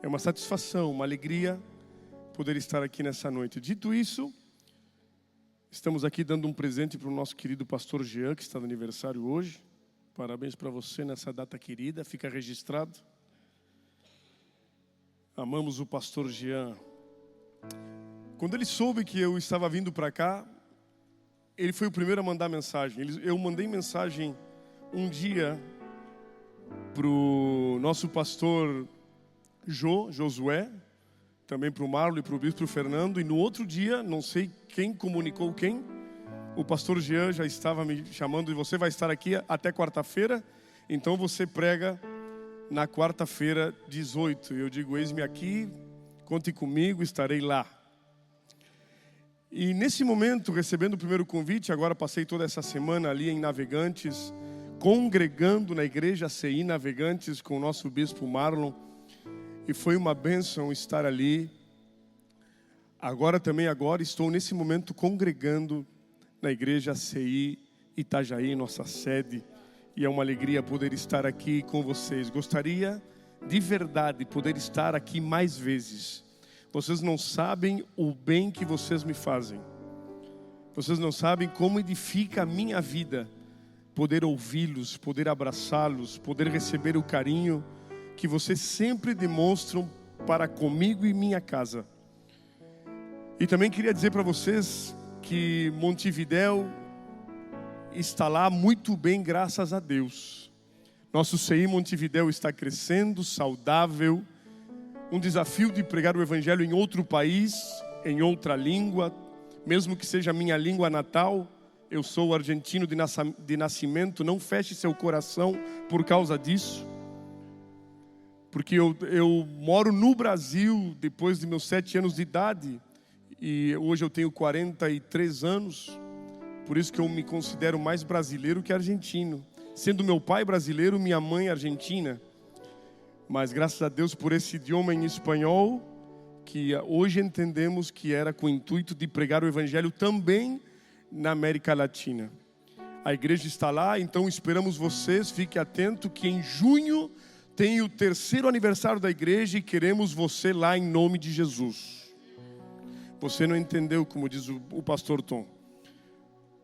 É uma satisfação, uma alegria poder estar aqui nessa noite. Dito isso, estamos aqui dando um presente para o nosso querido pastor Jean, que está de aniversário hoje. Parabéns para você nessa data querida, fica registrado. Amamos o pastor Jean. Quando ele soube que eu estava vindo para cá, ele foi o primeiro a mandar mensagem. Eu mandei mensagem um dia para o nosso pastor Josué, também para o Marlon e para o bispo Fernando. E no outro dia, não sei quem comunicou quem, o pastor Jean já estava me chamando e você vai estar aqui até quarta-feira, então você prega na quarta-feira 18. Eu digo, eis-me aqui, conte comigo, estarei lá. E nesse momento, recebendo o primeiro convite, agora passei toda essa semana ali em Navegantes, congregando na igreja CI Navegantes com o nosso bispo Marlon, e foi uma bênção estar ali. Agora estou nesse momento congregando na igreja CI Itajaí, nossa sede, e é uma alegria poder estar aqui com vocês. Gostaria de verdade poder estar aqui mais vezes. Vocês não sabem o bem que vocês me fazem. Vocês não sabem como edifica a minha vida poder ouvi-los, poder abraçá-los, poder receber o carinho que vocês sempre demonstram para comigo e minha casa. E também queria dizer para vocês que Montevidéu está lá muito bem, graças a Deus. Nosso CI Montevidéu está crescendo, saudável. Um desafio de pregar o evangelho em outro país, em outra língua, mesmo que seja a minha língua natal. Eu sou argentino de nascimento, não feche seu coração por causa disso. Porque eu moro no Brasil depois de meus 7 anos de idade, e hoje eu tenho 43 anos, por isso que eu me considero mais brasileiro que argentino. Sendo meu pai brasileiro, minha mãe argentina. Mas graças a Deus por esse idioma em espanhol, que hoje entendemos que era com o intuito de pregar o evangelho também na América Latina. A igreja está lá, então esperamos vocês, fique atento que em junho tem o 3º aniversário da igreja e queremos você lá em nome de Jesus. Você não entendeu, como diz o pastor Tom.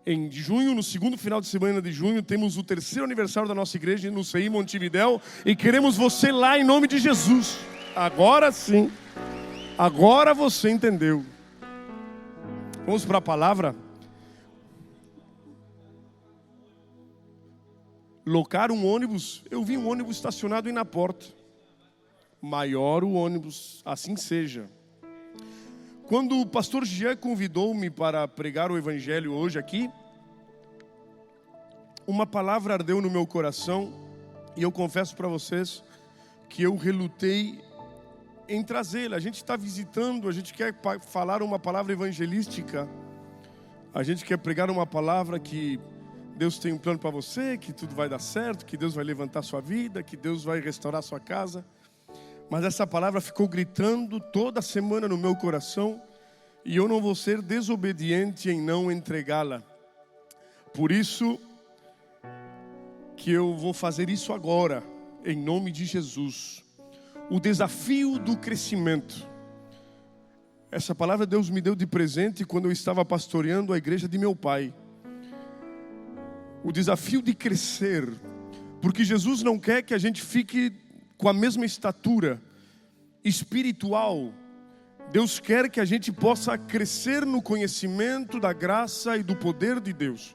Em junho, no segundo final de semana de junho, temos o 3º aniversário da nossa igreja no CI Montevidéu e queremos você lá em nome de Jesus. Agora sim, agora você entendeu. Vamos para a palavra. Locar um ônibus, eu vi um ônibus estacionado aí na porta. Maior o ônibus, assim seja. Quando o pastor Jean convidou-me para pregar o evangelho hoje aqui, uma palavra ardeu no meu coração e eu confesso para vocês que eu relutei em trazê-la. A gente está visitando, a gente quer falar uma palavra evangelística, a gente quer pregar uma palavra que Deus tem um plano para você, que tudo vai dar certo, que Deus vai levantar sua vida, que Deus vai restaurar sua casa. Mas essa palavra ficou gritando toda semana no meu coração e eu não vou ser desobediente em não entregá-la. Por isso que eu vou fazer isso agora, em nome de Jesus. O desafio do crescimento. Essa palavra Deus me deu de presente quando eu estava pastoreando a igreja de meu pai. O desafio de crescer, porque Jesus não quer que a gente fique com a mesma estatura espiritual. Deus quer que a gente possa crescer no conhecimento da graça e do poder de Deus.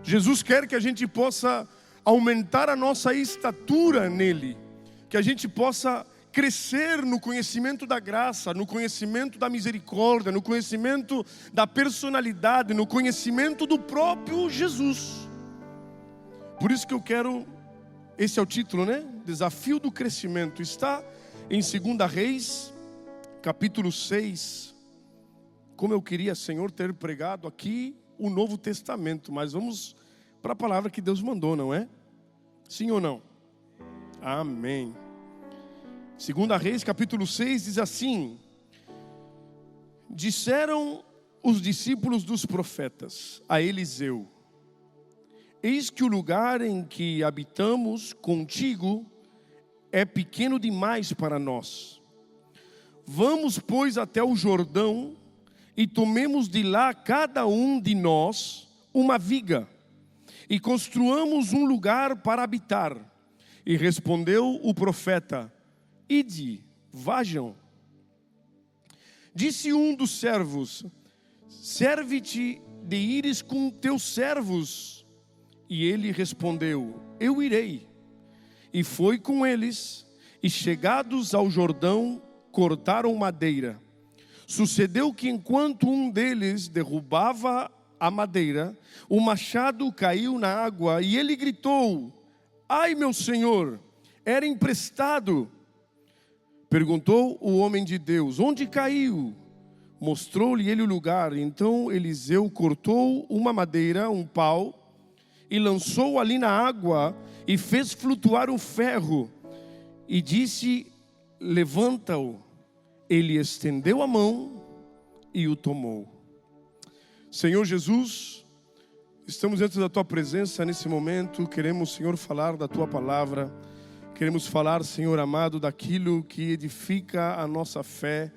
Jesus quer que a gente possa aumentar a nossa estatura nele, que a gente possa crescer no conhecimento da graça, no conhecimento da misericórdia, no conhecimento da personalidade, no conhecimento do próprio Jesus. Por isso que eu quero, esse é o título, né? Desafio do crescimento. Está em 2 Reis, capítulo 6. Como eu queria, Senhor, ter pregado aqui o Novo Testamento, mas vamos para a palavra que Deus mandou, não é? Sim ou não? Amém. 2 Reis, capítulo 6, diz assim: disseram os discípulos dos profetas a Eliseu: eis que o lugar em que habitamos contigo é pequeno demais para nós. Vamos, pois, até o Jordão e tomemos de lá cada um de nós uma viga e construamos um lugar para habitar. E respondeu o profeta: ide, vajam. Disse um dos servos: serve-te de ires com teus servos. E ele respondeu: eu irei. E foi com eles, e chegados ao Jordão, cortaram madeira. Sucedeu que enquanto um deles derrubava a madeira, o machado caiu na água, e ele gritou: ai, meu senhor, era emprestado. Perguntou o homem de Deus: onde caiu? Mostrou-lhe ele o lugar. Então Eliseu cortou uma madeira, um pau, e lançou ali na água, e fez flutuar o ferro, e disse: levanta-o. Ele estendeu a mão e o tomou. Senhor Jesus, estamos dentro da Tua presença nesse momento. Queremos, Senhor, falar da Tua palavra. Queremos falar, Senhor amado, daquilo que edifica a nossa fé,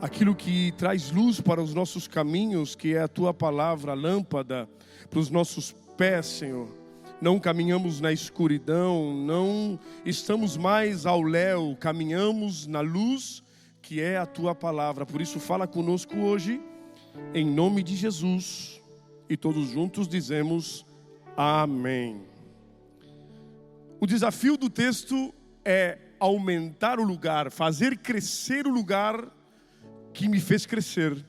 aquilo que traz luz para os nossos caminhos, que é a Tua palavra, lâmpada para os nossos pés, Senhor. Não caminhamos na escuridão, não estamos mais ao léu, caminhamos na luz que é a Tua palavra. Por isso fala conosco hoje, em nome de Jesus, e todos juntos dizemos amém. O desafio do texto é aumentar o lugar, fazer crescer o lugar que me fez crescer.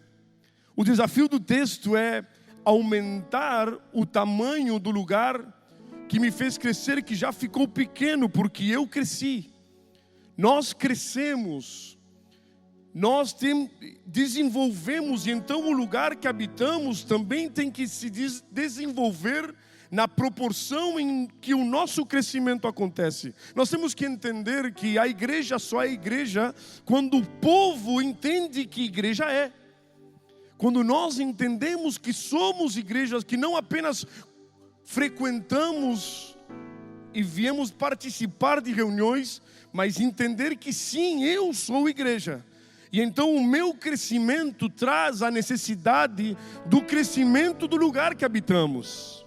O desafio do texto é aumentar o tamanho do lugar que me fez crescer, que já ficou pequeno, porque eu cresci. Nós crescemos, nós desenvolvemos, e então o lugar que habitamos também tem que se desenvolver na proporção em que o nosso crescimento acontece. Nós temos que entender que a igreja só é igreja quando o povo entende que igreja é. Quando nós entendemos que somos igrejas, que não apenas frequentamos e viemos participar de reuniões, mas entender que sim, eu sou igreja. E então o meu crescimento traz a necessidade do crescimento do lugar que habitamos.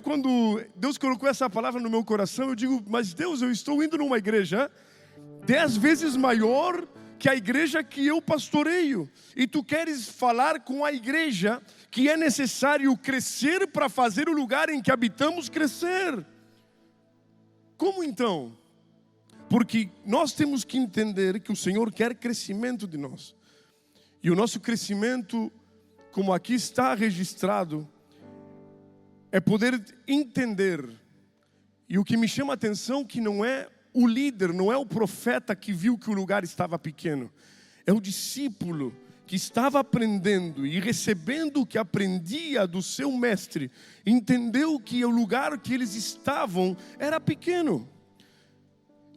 Quando Deus colocou essa palavra no meu coração, eu digo: mas Deus, eu estou indo numa igreja 10 vezes maior que a igreja que eu pastoreio. E tu queres falar com a igreja que é necessário crescer para fazer o lugar em que habitamos crescer. Como então? Porque nós temos que entender que o Senhor quer crescimento de nós. E o nosso crescimento, como aqui está registrado, é poder entender. E o que me chama a atenção que não é o líder, não é o profeta que viu que o lugar estava pequeno. É o discípulo que estava aprendendo e recebendo o que aprendia do seu mestre. Entendeu que o lugar que eles estavam era pequeno.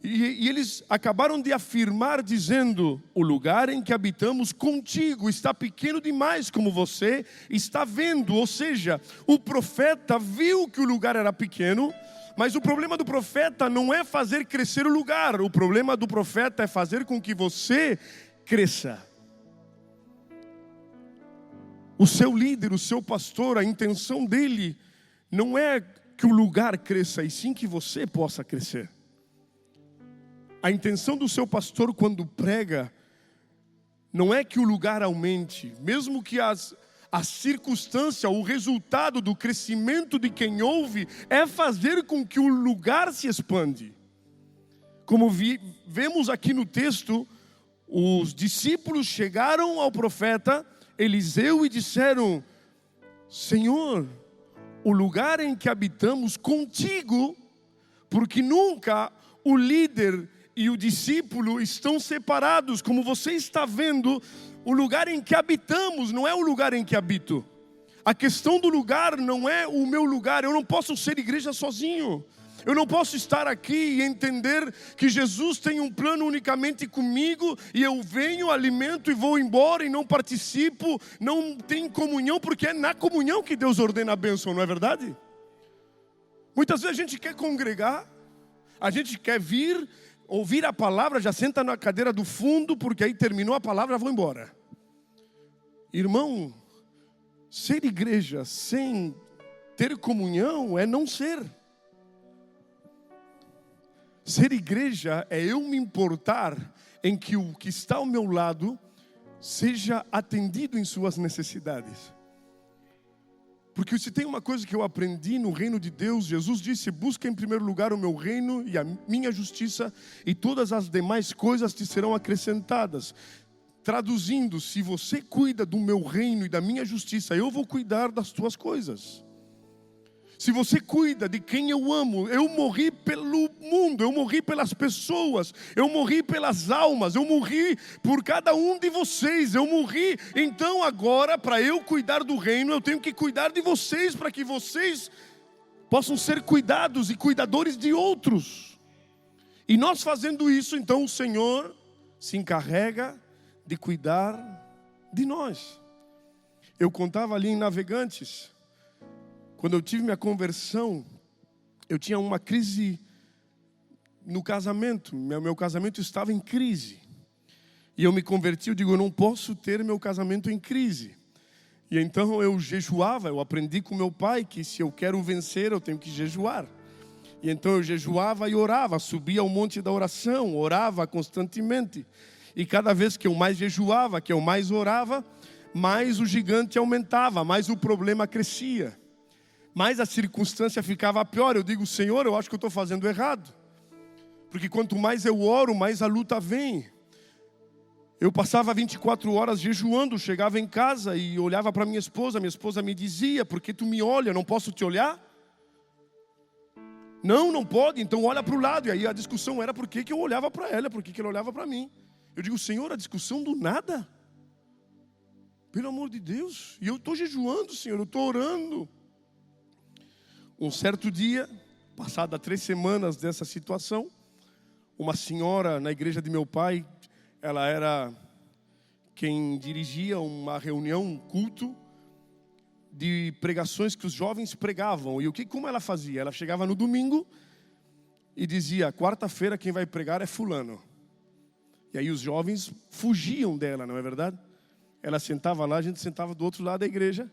E eles acabaram de afirmar dizendo: o lugar em que habitamos contigo está pequeno demais, como você está vendo. Ou seja, o profeta viu que o lugar era pequeno, mas o problema do profeta não é fazer crescer o lugar. O problema do profeta é fazer com que você cresça. O seu líder, o seu pastor, a intenção dele não é que o lugar cresça, e sim que você possa crescer. A intenção do seu pastor quando prega não é que o lugar aumente, mesmo que a circunstância, o resultado do crescimento de quem ouve é fazer com que o lugar se expande. Como vemos aqui no texto, os discípulos chegaram ao profeta Eliseu e disseram: Senhor, o lugar em que habitamos contigo, porque nunca o líder e o discípulo estão separados, como você está vendo, o lugar em que habitamos não é o lugar em que habito. A questão do lugar não é o meu lugar. Eu não posso ser igreja sozinho. Eu não posso estar aqui e entender que Jesus tem um plano unicamente comigo e eu venho, alimento e vou embora e não participo, não tenho comunhão, porque é na comunhão que Deus ordena a bênção, não é verdade? Muitas vezes a gente quer congregar, a gente quer vir, ouvir a palavra, já senta na cadeira do fundo, porque aí terminou a palavra, já vou embora. Irmão, ser igreja sem ter comunhão é não ser. Ser igreja é eu me importar em que o que está ao meu lado seja atendido em suas necessidades. Porque se tem uma coisa que eu aprendi no reino de Deus, Jesus disse: busca em primeiro lugar o meu reino e a minha justiça, e todas as demais coisas te serão acrescentadas. Traduzindo, se você cuida do meu reino e da minha justiça, eu vou cuidar das tuas coisas. Se você cuida de quem eu amo, eu morri pelo mundo, eu morri pelas pessoas, eu morri pelas almas, eu morri por cada um de vocês, eu morri. Então agora, para eu cuidar do reino, eu tenho que cuidar de vocês, para que vocês possam ser cuidados e cuidadores de outros. E nós fazendo isso, então o Senhor se encarrega de cuidar de nós. Eu contava ali em Navegantes, quando eu tive minha conversão, eu tinha uma crise no casamento. Meu casamento estava em crise. E eu me converti, eu digo, eu não posso ter meu casamento em crise. E então eu jejuava, eu aprendi com meu pai que se eu quero vencer, eu tenho que jejuar. E então eu jejuava e orava, subia ao monte da oração, orava constantemente. E cada vez que eu mais jejuava, que eu mais orava, mais o gigante aumentava, mais o problema crescia. Mas a circunstância ficava pior. Eu digo, Senhor, eu acho que eu estou fazendo errado. Porque quanto mais eu oro, mais a luta vem. Eu passava 24 horas jejuando, chegava em casa e olhava para minha esposa me dizia: por que tu me olha, não posso te olhar? Não pode, então olha para o lado. E aí a discussão era por que eu olhava para ela, por que ela olhava para mim. Eu digo, Senhor, a discussão do nada? Pelo amor de Deus, e eu estou jejuando, Senhor, eu estou orando. Um certo dia, passada 3 semanas dessa situação, uma senhora na igreja de meu pai, ela era quem dirigia uma reunião, um culto de pregações que os jovens pregavam. E como ela fazia? Ela chegava no domingo e dizia: quarta-feira quem vai pregar é fulano. E aí os jovens fugiam dela, não é verdade? Ela sentava lá, a gente sentava do outro lado da igreja.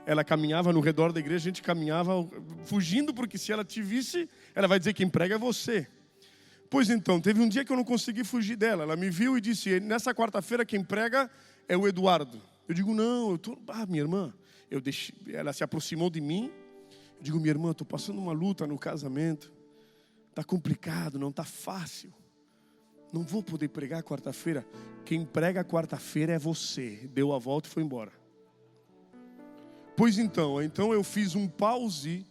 Ela caminhava no redor da igreja, a gente caminhava fugindo, porque se ela te visse, ela vai dizer: quem prega é você. Pois então, teve um dia que eu não consegui fugir dela. Ela me viu e disse: nessa quarta-feira quem prega é o Eduardo. Eu digo: não, minha irmã. Ela se aproximou de mim. Eu digo: minha irmã, estou passando uma luta no casamento. Está complicado, não está fácil. Não vou poder pregar quarta-feira. Quem prega quarta-feira é você. Deu a volta e foi embora. Pois então eu fiz um pause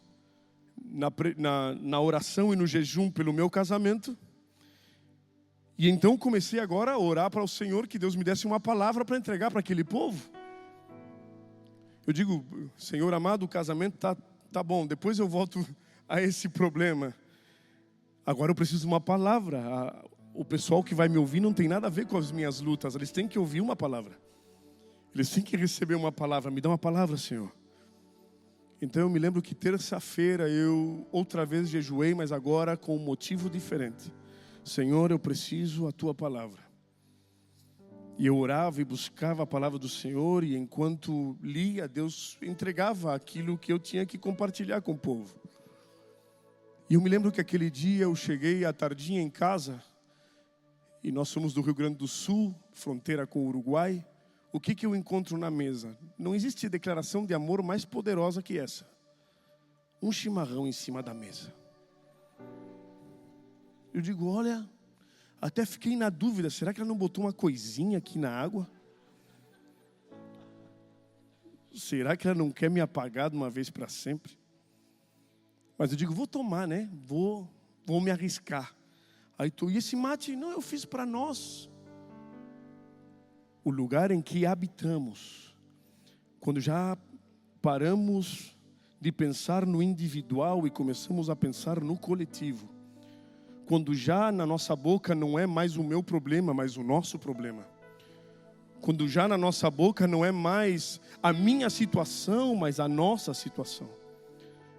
na oração e no jejum pelo meu casamento. E então comecei agora a orar para o Senhor que Deus me desse uma palavra para entregar para aquele povo. Eu digo: Senhor amado, o casamento tá bom, depois eu volto a esse problema. Agora eu preciso de uma palavra. O pessoal que vai me ouvir não tem nada a ver com as minhas lutas, eles têm que ouvir uma palavra. Eles têm que receber uma palavra. Me dá uma palavra, Senhor. Então eu me lembro que terça-feira eu outra vez jejuei, mas agora com um motivo diferente. Senhor, eu preciso a tua palavra. E eu orava e buscava a palavra do Senhor, e enquanto lia, Deus entregava aquilo que eu tinha que compartilhar com o povo. E eu me lembro que aquele dia eu cheguei à tardinha em casa, e nós somos do Rio Grande do Sul, fronteira com o Uruguai. O que eu encontro na mesa? Não existe declaração de amor mais poderosa que essa. Um chimarrão em cima da mesa. Eu digo: olha, até fiquei na dúvida, será que ela não botou uma coisinha aqui na água? Será que ela não quer me apagar de uma vez para sempre? Mas eu digo: vou tomar, né? Vou me arriscar. Aí e esse mate? Não, eu fiz para nós. O lugar em que habitamos, quando já paramos de pensar no individual e começamos a pensar no coletivo, quando já na nossa boca não é mais o meu problema, mas o nosso problema, quando já na nossa boca não é mais a minha situação, mas a nossa situação.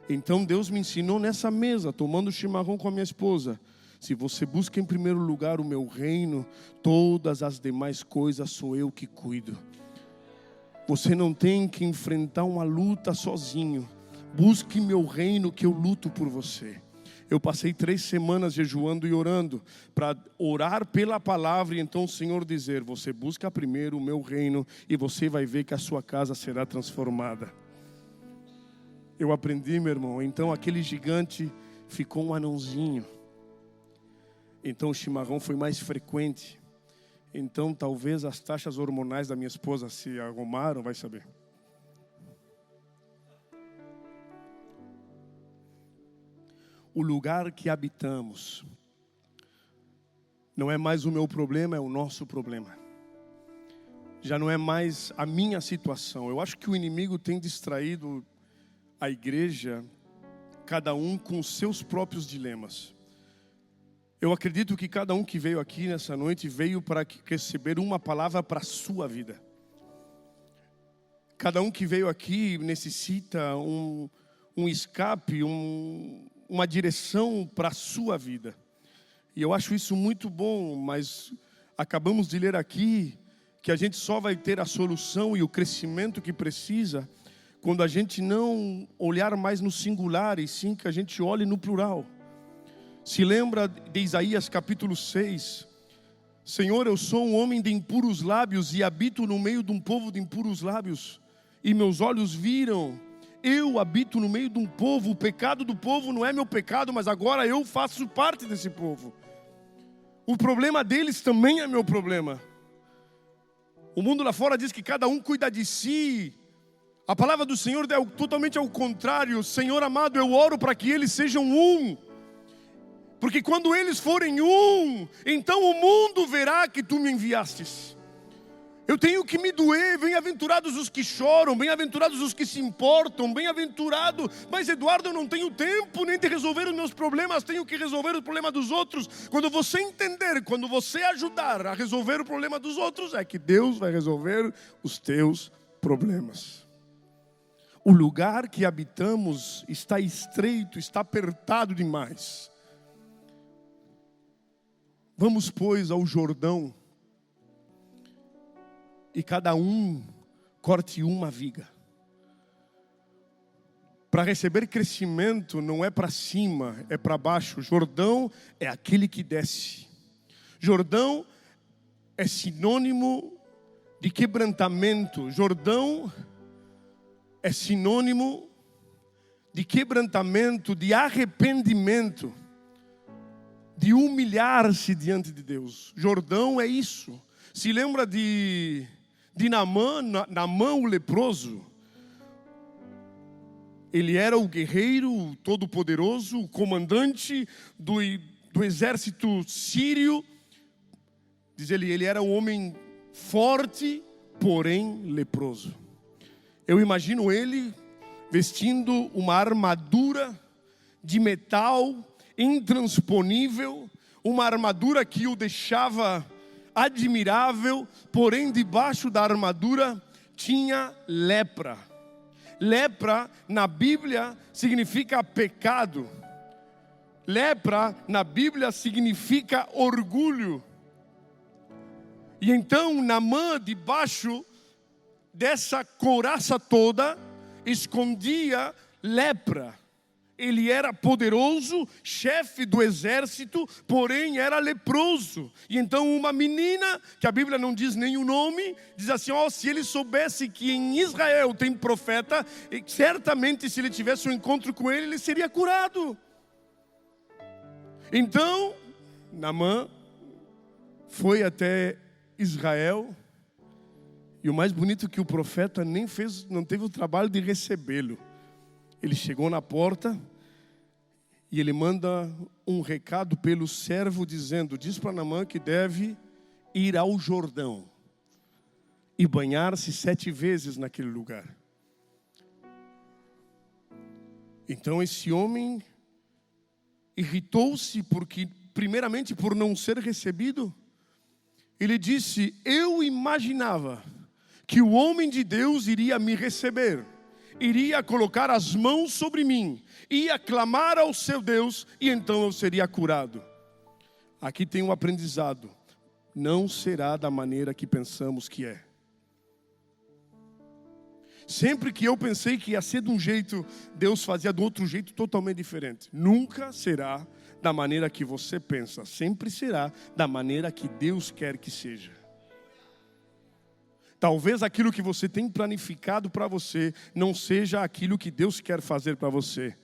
Então Deus me ensinou nessa mesa, tomando chimarrão com a minha esposa: Se você busca em primeiro lugar o meu reino, todas as demais coisas sou eu que cuido. Você não tem que enfrentar uma luta sozinho. Busque meu reino que eu luto por você. Eu passei 3 semanas jejuando e orando, para orar pela palavra e então o Senhor dizer: você busca primeiro o meu reino e você vai ver que a sua casa será transformada. Eu aprendi, meu irmão, então aquele gigante ficou um anãozinho. Então o chimarrão foi mais frequente. Então talvez as taxas hormonais da minha esposa se arrumaram, vai saber. O lugar que habitamos não é mais o meu problema, é o nosso problema. Já não é mais a minha situação. Eu acho que o inimigo tem distraído a igreja, cada um com os seus próprios dilemas. Eu acredito que cada um que veio aqui nessa noite veio para receber uma palavra para a sua vida. Cada um que veio aqui necessita um escape, uma direção para a sua vida. E eu acho isso muito bom, mas acabamos de ler aqui que a gente só vai ter a solução e o crescimento que precisa quando a gente não olhar mais no singular, e sim que a gente olhe no plural. Se lembra de Isaías capítulo 6? Senhor, eu sou um homem de impuros lábios e habito no meio de um povo de impuros lábios. E meus olhos viram, eu habito no meio de um povo. O pecado do povo não é meu pecado, mas agora eu faço parte desse povo. O problema deles também é meu problema. O mundo lá fora diz que cada um cuida de si. A palavra do Senhor é totalmente ao contrário. Senhor amado, eu oro para que eles sejam um. Porque quando eles forem um, então o mundo verá que tu me enviastes. Eu tenho que me doer. Bem-aventurados os que choram, bem-aventurados os que se importam, bem-aventurado. Mas Eduardo, eu não tenho tempo nem de resolver os meus problemas, tenho que resolver o problema dos outros. Quando você entender, quando você ajudar a resolver o problema dos outros, é que Deus vai resolver os teus problemas. O lugar que habitamos está estreito, está apertado demais. Vamos, pois, ao Jordão, e cada um corte uma viga. Para receber crescimento não é para cima, é para baixo. Jordão é aquele que desce. Jordão é sinônimo de quebrantamento. Jordão é sinônimo de quebrantamento, de arrependimento, de humilhar-se diante de Deus. Jordão é isso. Se lembra de Naamã, o leproso? Ele era o guerreiro todo-poderoso, o comandante do exército sírio. Diz ele era um homem forte, porém leproso. Eu imagino ele vestindo uma armadura de metal intransponível, uma armadura que o deixava admirável, porém debaixo da armadura tinha lepra. Lepra na Bíblia significa pecado. Lepra na Bíblia significa orgulho. E então Naamã, debaixo dessa couraça toda, escondia lepra. Ele era poderoso, chefe do exército, porém era leproso. E então uma menina, que a Bíblia não diz nem o nome, diz assim: se ele soubesse que em Israel tem profeta, certamente se ele tivesse um encontro com ele, ele seria curado. Então Naamã foi até Israel, e o mais bonito é que o profeta não teve o trabalho de recebê-lo. Ele chegou na porta e ele manda um recado pelo servo dizendo: diz para Naamã que deve ir ao Jordão e banhar-se 7 vezes naquele lugar. Então esse homem irritou-se primeiramente por não ser recebido. Ele disse: eu imaginava que o homem de Deus iria me receber, iria colocar as mãos sobre mim, ia clamar ao seu Deus e então eu seria curado. Aqui tem um aprendizado. Não será da maneira que pensamos que é. Sempre que eu pensei que ia ser de um jeito, Deus fazia de outro jeito totalmente diferente. Nunca será da maneira que você pensa. Sempre será da maneira que Deus quer que seja. Talvez aquilo que você tem planificado para você não seja aquilo que Deus quer fazer para você.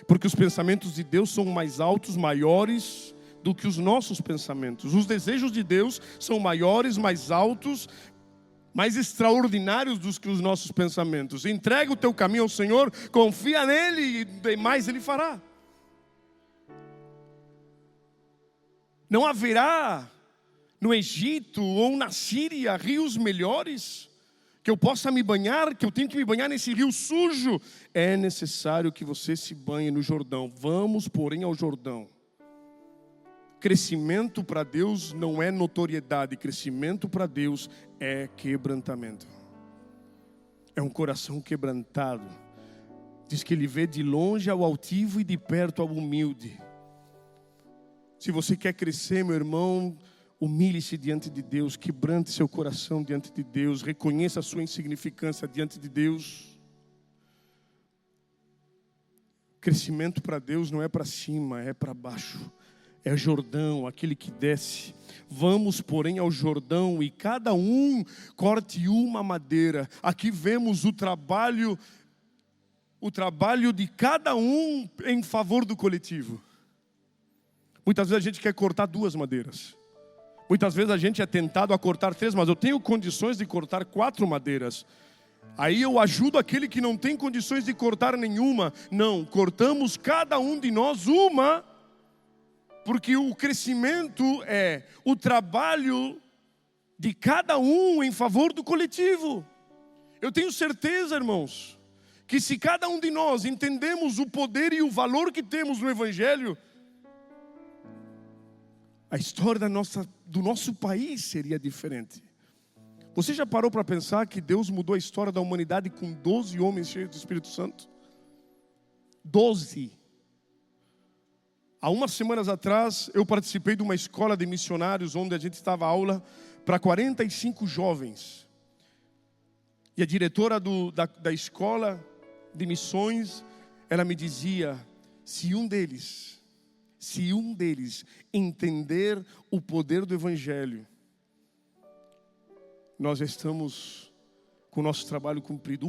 Porque os pensamentos de Deus são mais altos, maiores do que os nossos pensamentos. Os desejos de Deus são maiores, mais altos, mais extraordinários do que os nossos pensamentos. Entrega o teu caminho ao Senhor, confia nele e demais Ele fará. Não haverá no Egito ou na Síria rios melhores que eu possa me banhar, que eu tenho que me banhar nesse rio sujo. É necessário que você se banhe no Jordão. Vamos, porém, ao Jordão. Crescimento para Deus não é notoriedade. Crescimento para Deus é quebrantamento. É um coração quebrantado. Diz que Ele vê de longe ao altivo e de perto ao humilde. Se você quer crescer, meu irmão, humilhe-se diante de Deus, quebrante seu coração diante de Deus, reconheça a sua insignificância diante de Deus. Crescimento para Deus não é para cima, é para baixo. É Jordão, aquele que desce. Vamos, porém, ao Jordão e cada um corte uma madeira. Aqui vemos o trabalho de cada um em favor do coletivo. Muitas vezes a gente quer cortar 2 madeiras. Muitas vezes a gente é tentado a cortar 3, mas eu tenho condições de cortar 4 madeiras. Aí eu ajudo aquele que não tem condições de cortar nenhuma. Não, cortamos cada um de nós uma, porque o crescimento é o trabalho de cada um em favor do coletivo. Eu tenho certeza, irmãos, que se cada um de nós entendemos o poder e o valor que temos no Evangelho, a história do nosso país seria diferente. Você já parou para pensar que Deus mudou a história da humanidade com 12 homens cheios do Espírito Santo? 12. Há umas semanas atrás, eu participei de uma escola de missionários, onde a gente estava aula para 45 jovens. E a diretora da escola de missões, ela me dizia, se um deles entender o poder do Evangelho, nós já estamos com o nosso trabalho cumprido.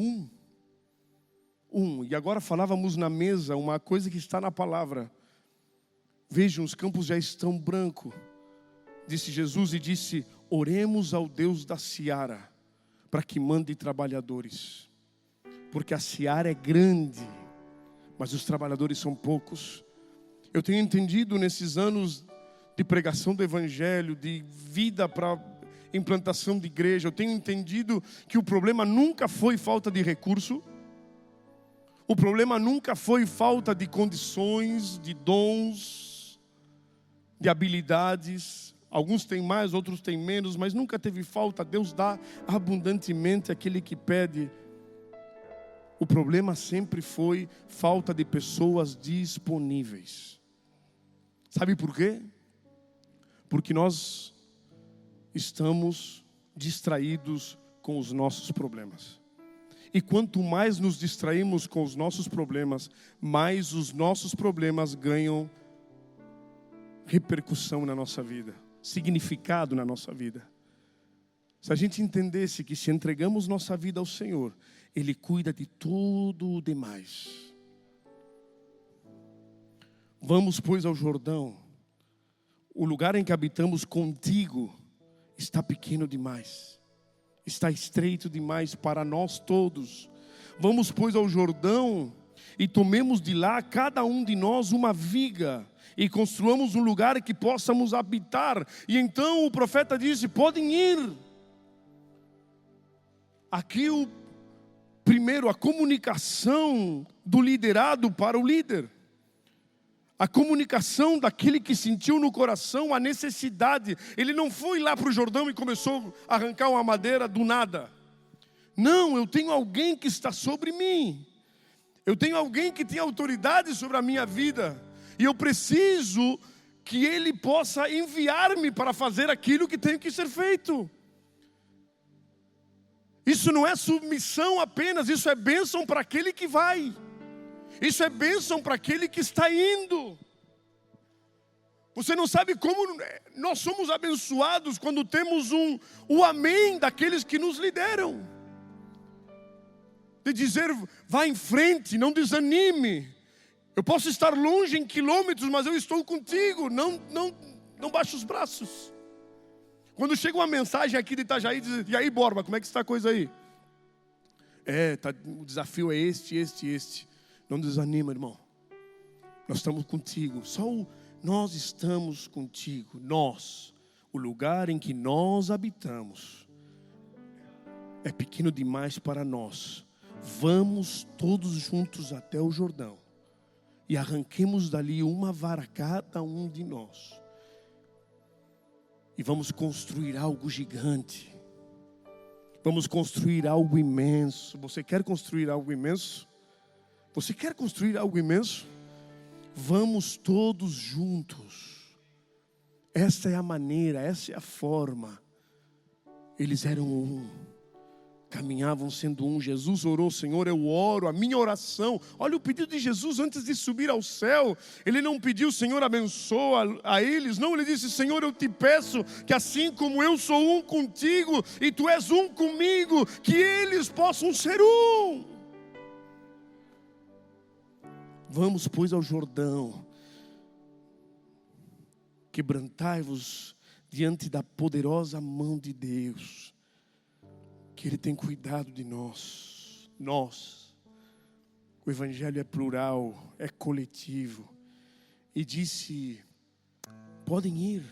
E agora falávamos na mesa uma coisa que está na palavra. Vejam, os campos já estão brancos, disse Jesus, e disse, oremos ao Deus da seara, para que mande trabalhadores, porque a seara é grande, mas os trabalhadores são poucos. Eu tenho entendido nesses anos de pregação do Evangelho, de vida para implantação de igreja, eu tenho entendido que o problema nunca foi falta de recurso, o problema nunca foi falta de condições, de dons, de habilidades. Alguns têm mais, outros têm menos, mas nunca teve falta. Deus dá abundantemente àquele que pede. O problema sempre foi falta de pessoas disponíveis. Sabe por quê? Porque nós estamos distraídos com os nossos problemas. E quanto mais nos distraímos com os nossos problemas, mais os nossos problemas ganham repercussão na nossa vida, significado na nossa vida. Se a gente entendesse que se entregamos nossa vida ao Senhor, Ele cuida de tudo o demais. Vamos, pois, ao Jordão. O lugar em que habitamos contigo está pequeno demais, está estreito demais para nós todos. Vamos, pois, ao Jordão e tomemos de lá cada um de nós uma viga e construamos um lugar que possamos habitar. E então o profeta disse, podem ir. Aqui primeiro a comunicação do liderado para o líder. A comunicação daquele que sentiu no coração a necessidade. Ele não foi lá para o Jordão e começou a arrancar uma madeira do nada. Não, eu tenho alguém que está sobre mim. Eu tenho alguém que tem autoridade sobre a minha vida. E eu preciso que Ele possa enviar-me para fazer aquilo que tem que ser feito. Isso não é submissão apenas, isso é bênção para aquele que vai. Isso é bênção para aquele que está indo. Você não sabe como nós somos abençoados quando temos o amém daqueles que nos lideram. De dizer, vá em frente, não desanime. Eu posso estar longe em quilômetros, mas eu estou contigo. Não baixe os braços. Quando chega uma mensagem aqui de Itajaí, diz, e aí Borba, como é que está a coisa aí? O desafio é este. Não desanima, irmão. Nós estamos contigo. Nós estamos contigo. Nós, o lugar em que nós habitamos, é pequeno demais para nós. Vamos todos juntos até o Jordão e arranquemos dali uma vara cada um de nós. E vamos construir algo gigante. Vamos construir algo imenso. Você quer construir algo imenso? Você quer construir algo imenso? Vamos todos juntos. Essa é a maneira, essa é a forma. Eles eram um, caminhavam sendo um. Jesus orou, Senhor, eu oro, a minha oração. Olha o pedido de Jesus antes de subir ao céu. Ele não pediu, Senhor, abençoa a eles. Não, ele disse, Senhor, eu te peço que assim como eu sou um contigo e tu és um comigo, que eles possam ser um. Vamos, pois, ao Jordão. Quebrantai-vos diante da poderosa mão de Deus, que Ele tem cuidado de nós. O Evangelho é plural, é coletivo. E disse, podem ir.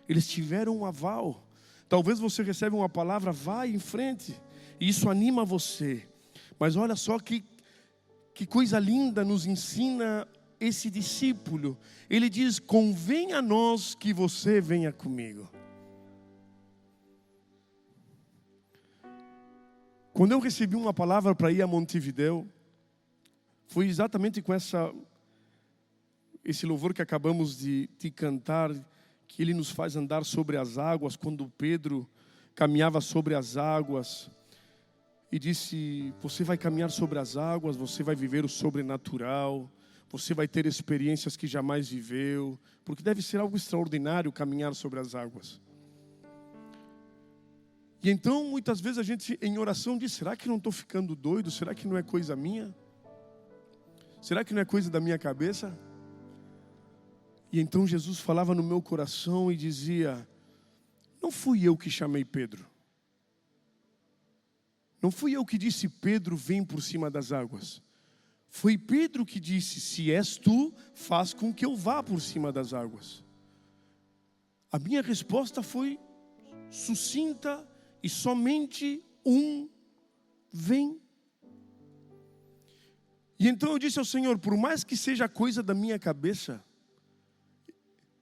Eles tiveram um aval. Talvez você receba uma palavra, vai em frente. E isso anima você. Mas olha só que coisa linda nos ensina esse discípulo. Ele diz, convém a nós que você venha comigo. Quando eu recebi uma palavra para ir a Montevidéu, foi exatamente com esse louvor que acabamos de cantar, que ele nos faz andar sobre as águas, quando Pedro caminhava sobre as águas, e disse, você vai caminhar sobre as águas, você vai viver o sobrenatural, você vai ter experiências que jamais viveu, porque deve ser algo extraordinário caminhar sobre as águas. E então, muitas vezes a gente em oração diz, será que não estou ficando doido? Será que não é coisa minha? Será que não é coisa da minha cabeça? E então Jesus falava no meu coração e dizia, não fui eu que chamei Pedro. Não fui eu que disse, Pedro, vem por cima das águas. Foi Pedro que disse, se és tu, faz com que eu vá por cima das águas. A minha resposta foi sucinta e somente vem. E então eu disse ao Senhor, por mais que seja coisa da minha cabeça,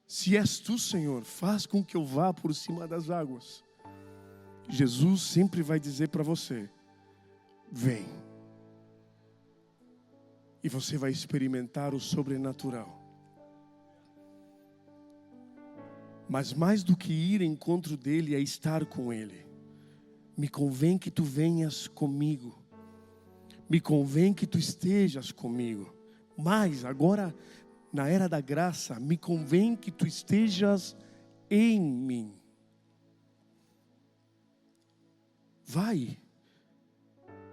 se és tu, Senhor, faz com que eu vá por cima das águas. Jesus sempre vai dizer para você, vem. E você vai experimentar o sobrenatural. Mas mais do que ir em encontro dele é estar com ele. Me convém que tu venhas comigo. Me convém que tu estejas comigo. Mas agora, na era da graça, me convém que tu estejas em mim. Vai.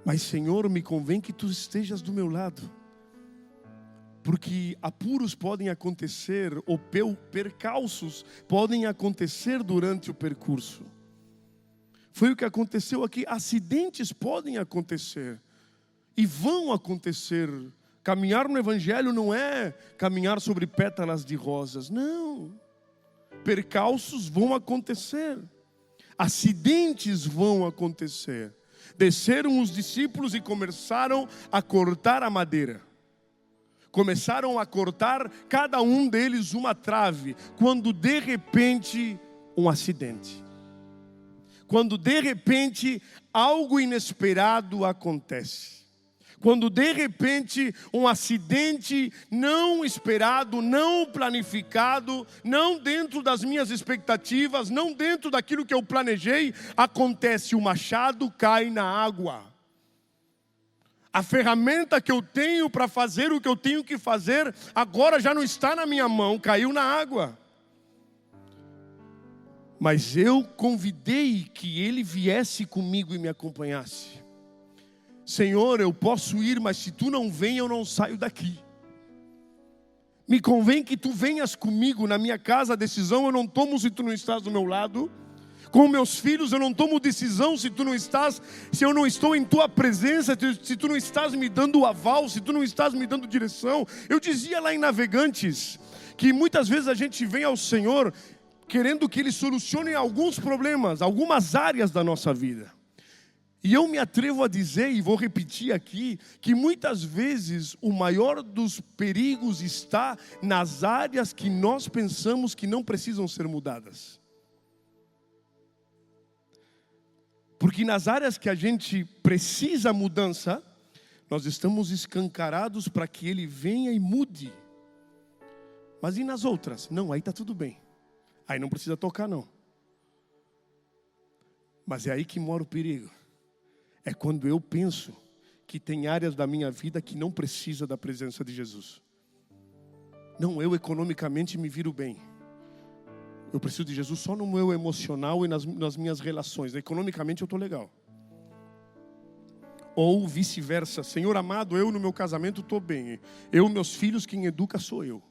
Mas Senhor, me convém que tu estejas do meu lado. Porque apuros podem acontecer, ou percalços podem acontecer durante o percurso. Foi o que aconteceu aqui. Acidentes podem acontecer. E vão acontecer. Caminhar no Evangelho não é caminhar sobre pétalas de rosas. Não. Percalços vão acontecer. Acidentes vão acontecer. Desceram os discípulos e começaram a cortar a madeira. Começaram a cortar cada um deles uma trave. Quando de repente um acidente. Quando de repente algo inesperado acontece. Quando de repente um acidente não esperado, não planificado, não dentro das minhas expectativas, não dentro daquilo que eu planejei, acontece, o machado cai na água. A ferramenta que eu tenho para fazer o que eu tenho que fazer, agora já não está na minha mão, caiu na água. Mas eu convidei que ele viesse comigo e me acompanhasse. Senhor, eu posso ir, mas se tu não vem, eu não saio daqui. Me convém que tu venhas comigo na minha casa. A decisão eu não tomo se tu não estás do meu lado. Com meus filhos eu não tomo decisão se tu não estás, se eu não estou em tua presença, se tu não estás me dando o aval, se tu não estás me dando direção. Eu dizia lá em Navegantes que muitas vezes a gente vem ao Senhor querendo que Ele solucione alguns problemas, algumas áreas da nossa vida. E eu me atrevo a dizer, e vou repetir aqui, que muitas vezes o maior dos perigos está nas áreas que nós pensamos que não precisam ser mudadas. Porque nas áreas que a gente precisa mudança, nós estamos escancarados para que Ele venha e mude. Mas e nas outras? Não, aí está tudo bem. Aí não precisa tocar não. Mas é aí que mora o perigo. É quando eu penso que tem áreas da minha vida que não precisa da presença de Jesus. Não, eu economicamente me viro bem. Eu preciso de Jesus só no meu emocional e nas minhas relações. Economicamente eu estou legal. Ou vice-versa. Senhor amado, eu no meu casamento estou bem. Eu, meus filhos, quem educa sou eu.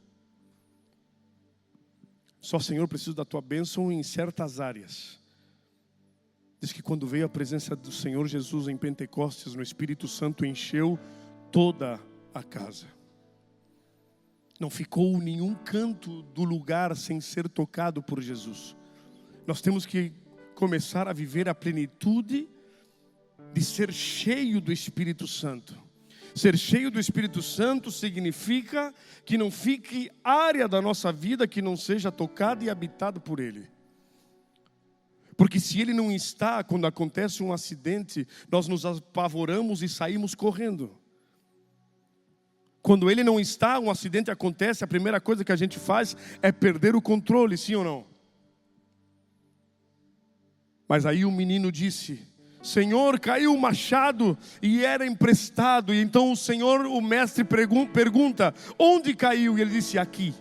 Só, Senhor, preciso da tua bênção em certas áreas. Diz que quando veio a presença do Senhor Jesus em Pentecostes, no Espírito Santo encheu toda a casa. Não ficou nenhum canto do lugar sem ser tocado por Jesus. Nós temos que começar a viver a plenitude de ser cheio do Espírito Santo. Ser cheio do Espírito Santo significa que não fique área da nossa vida que não seja tocada e habitada por Ele. Porque se Ele não está, quando acontece um acidente, nós nos apavoramos e saímos correndo. Quando Ele não está, um acidente acontece, a primeira coisa que a gente faz é perder o controle, sim ou não? Mas aí o menino disse: Senhor, caiu o machado e era emprestado. E então o Senhor, o mestre pergunta, onde caiu? E ele disse, aqui.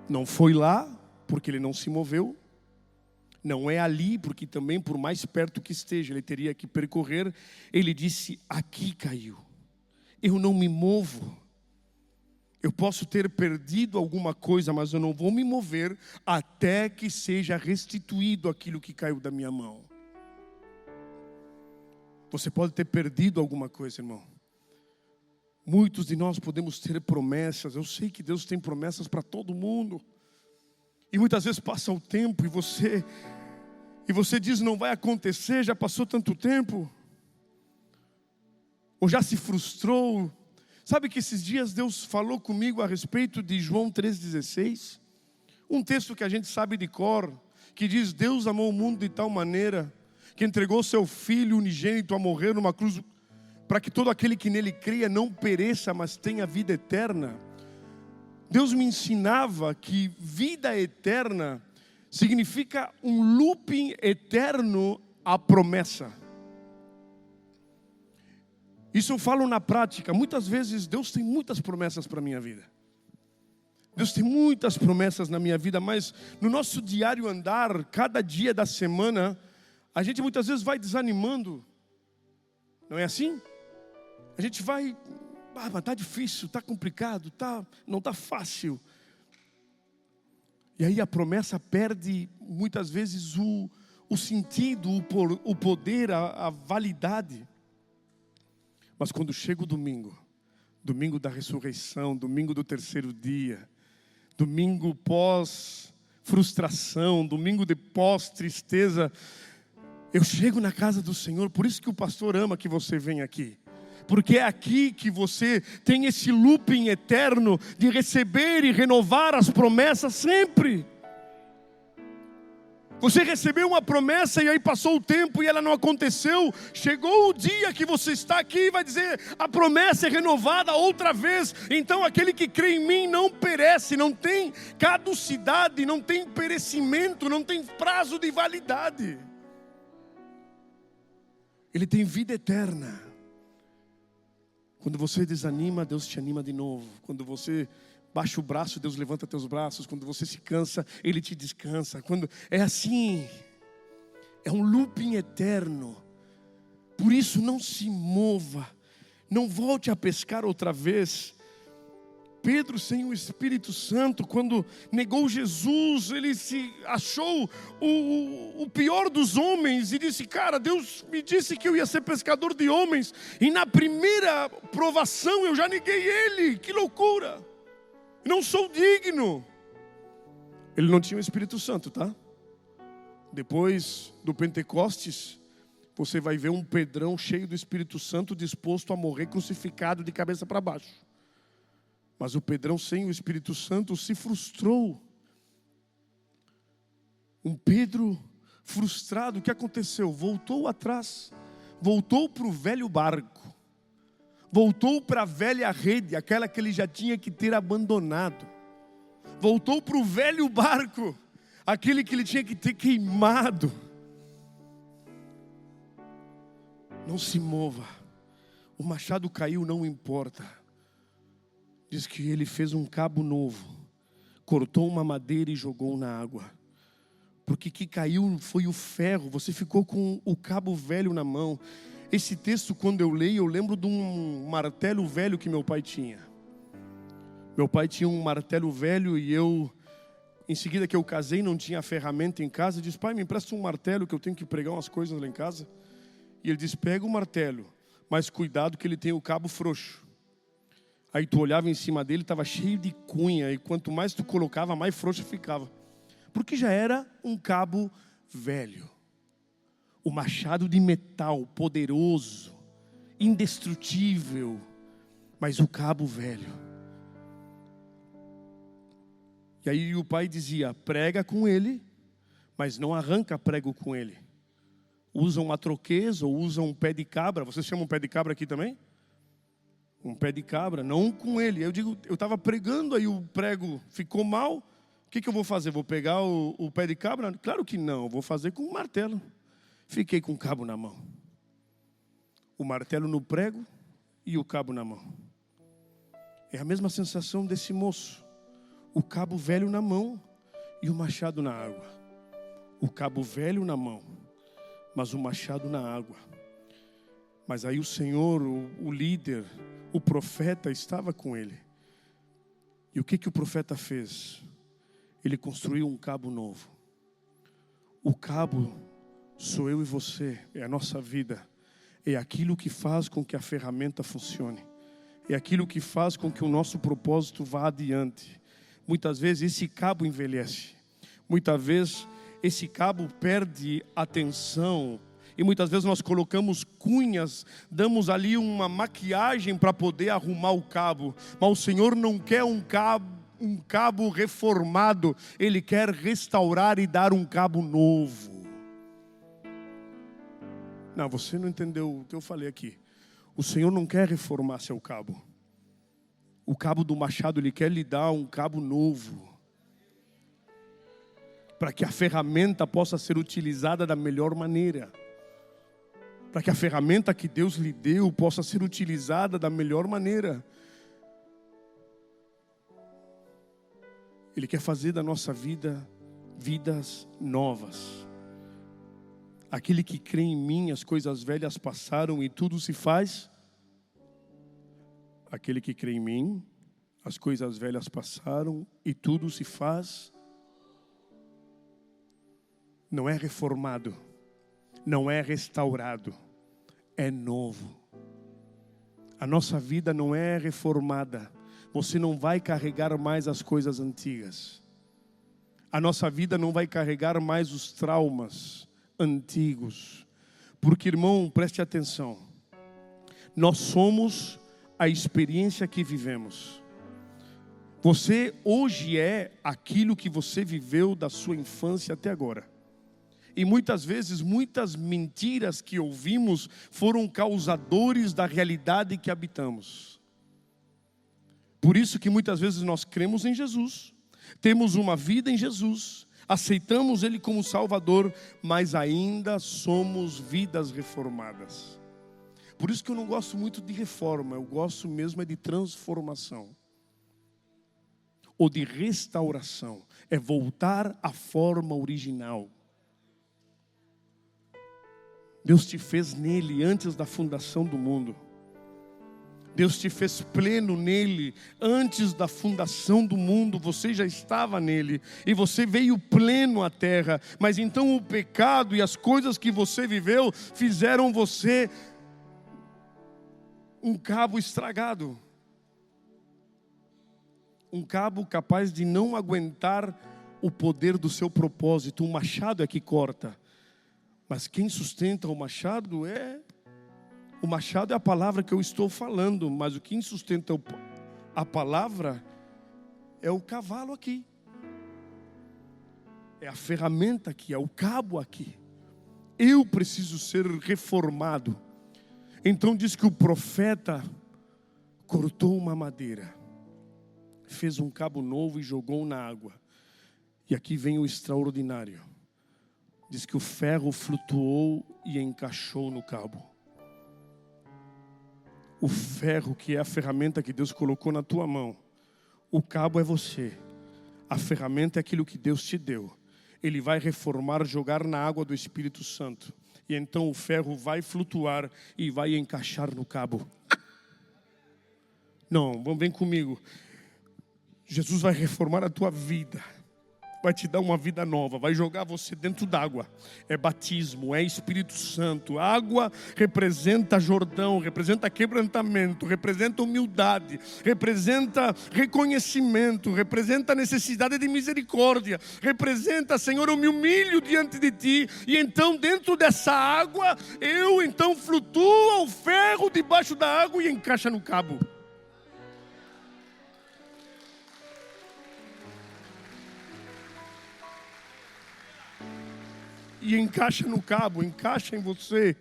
Não foi lá, porque ele não se moveu. Não é ali, porque também por mais perto que esteja, ele teria que percorrer. Ele disse, aqui caiu. Eu não me movo. Eu posso ter perdido alguma coisa, mas eu não vou me mover até que seja restituído aquilo que caiu da minha mão. Você pode ter perdido alguma coisa, irmão. Muitos de nós podemos ter promessas. Eu sei que Deus tem promessas para todo mundo. E muitas vezes passa o tempo e você diz não vai acontecer, já passou tanto tempo. Ou já se frustrou. Sabe que esses dias Deus falou comigo a respeito de João 3,16? Um texto que a gente sabe de cor, que diz, Deus amou o mundo de tal maneira que entregou seu Filho unigênito a morrer numa cruz, para que todo aquele que nele creia não pereça, mas tenha vida eterna. Deus me ensinava que vida eterna significa um looping eterno à promessa. Isso eu falo na prática. Muitas vezes Deus tem muitas promessas para a minha vida. Deus tem muitas promessas na minha vida, mas no nosso diário andar, cada dia da semana, a gente muitas vezes vai desanimando. Não é assim? A gente vai, mas está difícil, está complicado, não está fácil. E aí a promessa perde muitas vezes o sentido, o poder, a validade. Mas quando chega o domingo da ressurreição, domingo do terceiro dia, domingo pós frustração, domingo de pós tristeza, eu chego na casa do Senhor. Por isso que o pastor ama que você venha aqui. Porque é aqui que você tem esse looping eterno de receber e renovar as promessas sempre. Você recebeu uma promessa e aí passou o tempo e ela não aconteceu. Chegou o dia que você está aqui e vai dizer: a promessa é renovada outra vez. Então aquele que crê em mim não perece, não tem caducidade, não tem perecimento, não tem prazo de validade. Ele tem vida eterna. Quando você desanima, Deus te anima de novo. Quando você baixa o braço, Deus levanta teus braços. Quando você se cansa, Ele te descansa. Quando é assim, é um looping eterno. Por isso não se mova, não volte a pescar outra vez. Pedro, sem o Espírito Santo, quando negou Jesus, ele se achou o pior dos homens e disse: cara, Deus me disse que eu ia ser pescador de homens, e na primeira provação eu já neguei Ele. Que loucura! Não sou digno. Ele não tinha o Espírito Santo, tá? Depois do Pentecostes, você vai ver um Pedrão cheio do Espírito Santo, disposto a morrer crucificado de cabeça para baixo. Mas o Pedrão sem o Espírito Santo se frustrou. Um Pedro frustrado, o que aconteceu? Voltou atrás, voltou para o velho barco, voltou para a velha rede, aquela que ele já tinha que ter abandonado. Voltou para o velho barco, aquele que ele tinha que ter queimado. Não se mova. O machado caiu, não importa. Diz que ele fez um cabo novo, cortou uma madeira e jogou na água. Porque que caiu foi o ferro, você ficou com o cabo velho na mão. Esse texto, quando eu leio, eu lembro de um martelo velho que meu pai tinha. Meu pai tinha um martelo velho e eu, em seguida que eu casei, não tinha ferramenta em casa. Eu disse: pai, me empresta um martelo que eu tenho que pregar umas coisas lá em casa. E ele disse: pega o martelo, mas cuidado que ele tem o cabo frouxo. Aí tu olhava em cima dele, estava cheio de cunha, e quanto mais tu colocava, mais frouxo ficava. Porque já era um cabo velho. O machado de metal, poderoso, indestrutível, mas o cabo velho. E aí o pai dizia: prega com ele, mas não arranca prego com ele. Usa uma troqueza ou usa um pé de cabra. Vocês chamam um pé de cabra aqui também? Um pé de cabra, não com ele. Eu digo, eu estava pregando, aí o prego ficou mal. O que eu vou fazer? Vou pegar o pé de cabra? Claro que não, eu vou fazer com um martelo. Fiquei com o cabo na mão. O martelo no prego e o cabo na mão. É a mesma sensação desse moço. O cabo velho na mão e o machado na água. O cabo velho na mão, mas o machado na água. Mas aí o Senhor, o líder, o profeta estava com ele. E o que o profeta fez? Ele construiu um cabo novo. O cabo sou eu e você, é a nossa vida. É aquilo que faz com que a ferramenta funcione. É aquilo que faz com que o nosso propósito vá adiante. Muitas vezes esse cabo envelhece. Muitas vezes esse cabo perde atenção. E muitas vezes nós colocamos cunhas, damos ali uma maquiagem para poder arrumar o cabo. Mas o Senhor não quer um cabo reformado. Ele quer restaurar e dar um cabo novo. Não, você não entendeu o que eu falei aqui. O Senhor não quer reformar seu cabo. O cabo do machado, Ele quer lhe dar um cabo novo. Para que a ferramenta possa ser utilizada da melhor maneira. Para que a ferramenta que Deus lhe deu possa ser utilizada da melhor maneira. Ele quer fazer da nossa vida vidas novas. Aquele que crê em mim, as coisas velhas passaram e tudo se faz. Aquele que crê em mim, as coisas velhas passaram e tudo se faz. Não é reformado, não é restaurado, é novo. A nossa vida não é reformada. Você não vai carregar mais as coisas antigas. A nossa vida não vai carregar mais os traumas antigos. Porque, irmão, preste atenção. Nós somos a experiência que vivemos. Você hoje é aquilo que você viveu da sua infância até agora. E muitas vezes, muitas mentiras que ouvimos foram causadores da realidade que habitamos. Por isso que muitas vezes nós cremos em Jesus, temos uma vida em Jesus, aceitamos Ele como Salvador, mas ainda somos vidas reformadas. Por isso que eu não gosto muito de reforma, eu gosto mesmo é de transformação. Ou de restauração, é voltar à forma original. Deus te fez nele antes da fundação do mundo. Deus te fez pleno nele antes da fundação do mundo. Você já estava nele e você veio pleno à terra. Mas então o pecado e as coisas que você viveu fizeram você um cabo estragado. Um cabo capaz de não aguentar o poder do seu propósito. O machado é que corta. Mas quem sustenta o machado é... O machado é a palavra que eu estou falando. Mas o que sustenta a palavra é o cavalo aqui. É a ferramenta aqui, é o cabo aqui. Eu preciso ser reformado. Então diz que o profeta cortou uma madeira, fez um cabo novo e jogou na água. E aqui vem o extraordinário. Diz que o ferro flutuou e encaixou no cabo. O ferro, que é a ferramenta que Deus colocou na tua mão. O cabo é você. A ferramenta é aquilo que Deus te deu. Ele vai reformar, jogar na água do Espírito Santo. E então o ferro vai flutuar e vai encaixar no cabo. Não, vem comigo. Jesus vai reformar a tua vida. Vai te dar uma vida nova, vai jogar você dentro d'água. É batismo, é Espírito Santo. A água representa Jordão, representa quebrantamento, representa humildade, representa reconhecimento, representa necessidade de misericórdia, representa, Senhor, eu me humilho diante de Ti. E então dentro dessa água, eu então flutuo o ferro debaixo da água e encaixa no cabo. E encaixa no cabo, encaixa em você.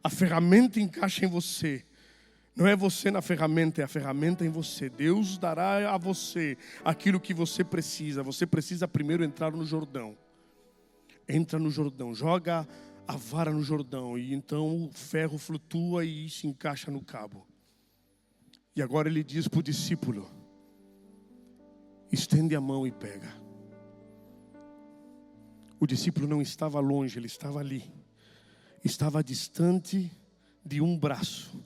A ferramenta encaixa em você. Não é você na ferramenta, é a ferramenta em você. Deus dará a você aquilo que você precisa. Você precisa primeiro entrar no Jordão. Entra no Jordão, joga a vara no Jordão. E então o ferro flutua e se encaixa no cabo. E agora ele diz para o discípulo: estende a mão e pega. O discípulo não estava longe, ele estava ali. Estava distante de um braço.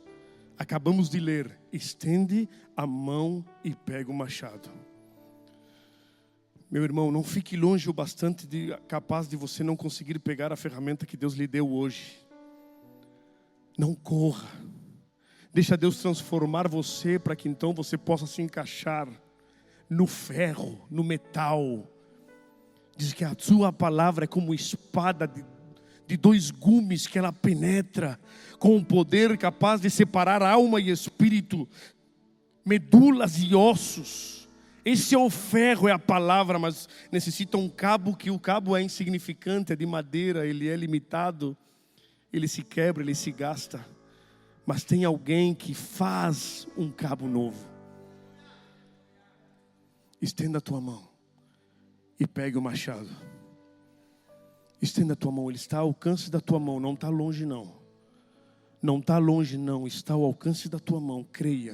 Acabamos de ler: estende a mão e pega o machado. Meu irmão, não fique longe o bastante capaz de você não conseguir pegar a ferramenta que Deus lhe deu hoje. Não corra. Deixa Deus transformar você para que então você possa se encaixar no ferro, no metal. Diz que a sua palavra é como espada de dois gumes, que ela penetra com um poder capaz de separar alma e espírito, medulas e ossos. Esse é o ferro, é a palavra, mas necessita um cabo, que o cabo é insignificante, é de madeira, ele é limitado, ele se quebra, ele se gasta. Mas tem alguém que faz um cabo novo. Estenda a tua mão e pegue o machado. Estenda a tua mão, ele está ao alcance da tua mão, não está longe não. Não está longe não, está ao alcance da tua mão, creia.